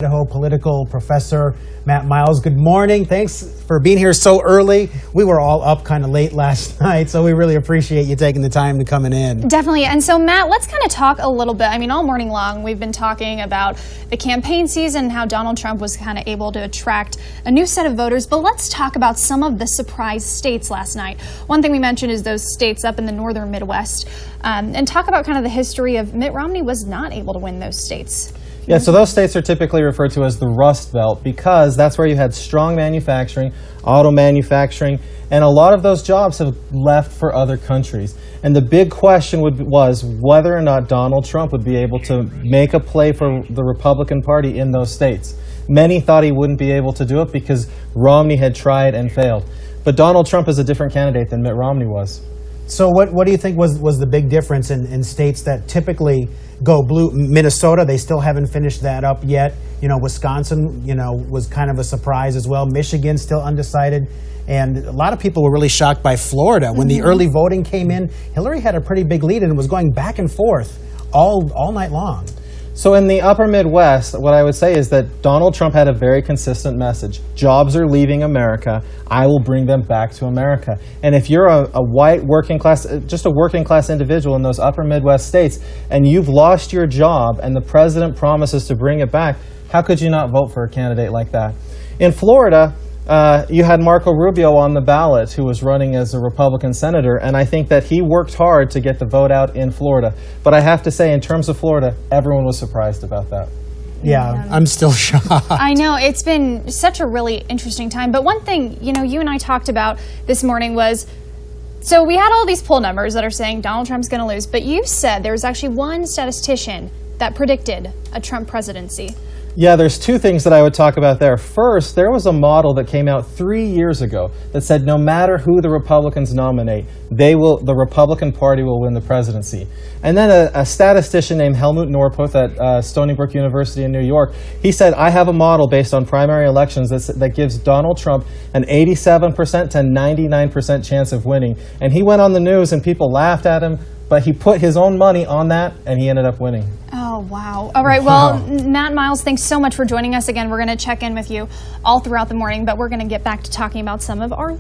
Idaho political professor Matt Miles. Good morning. Thanks for being here so early. We were all up kind of late last night, so we really appreciate you taking the time to coming in. Definitely. And so, Matt, let's kind of talk a little bit. I mean, all morning long, we've been talking about the campaign season, how Donald Trump was kind of able to attract a new set of voters. But let's talk about some of the surprise states last night. One thing we mentioned is those states up in the northern Midwest, and talk about kind of the history of Mitt Romney was not able to win those states. Yeah, so those states are typically referred to as the Rust Belt because that's where you had strong manufacturing, auto manufacturing, and a lot of those jobs have left for other countries. And the big question was whether or not Donald Trump would be able to make a play for the Republican Party in those states. Many thought he wouldn't be able to do it because Romney had tried and failed. But Donald Trump is a different candidate than Mitt Romney was. So what do you think was the big difference in states that typically go blue? Minnesota, they still haven't finished that up yet. You know, Wisconsin, you know, was kind of a surprise as well. Michigan still undecided. And a lot of people were really shocked by Florida. When the early voting came in, Hillary had a pretty big lead and it was going back and forth all night long. So in the upper Midwest, what I would say is that Donald Trump had a very consistent message. Jobs are leaving America. I will bring them back to America. And if you're a white working class, just a working class individual in those upper Midwest states, and you've lost your job and the president promises to bring it back, how could you not vote for a candidate like that? In Florida, you had Marco Rubio on the ballot who was running as a Republican senator, and I think that he worked hard to get the vote out in Florida. But I have to say, in terms of Florida, everyone was surprised about that. Yeah, I'm still shocked. I know, it's been such a really interesting time. But one thing, you know, you and I talked about this morning was, so we had all these poll numbers that are saying Donald Trump's going to lose, but you said there was actually one statistician that predicted a Trump presidency. Yeah, there's two things that I would talk about there. First, there was a model that came out 3 years ago that said no matter who the Republicans nominate, the Republican Party will win the presidency. And then a statistician named Helmut Norpoth at Stony Brook University in New York, he said, I have a model based on primary elections that gives Donald Trump an 87% to 99% chance of winning. And he went on the news and people laughed at him, but he put his own money on that and he ended up winning. Oh, wow. All right, well, Matt Miles, thanks so much for joining us again. We're going to check in with you all throughout the morning, but we're going to get back to talking about some of our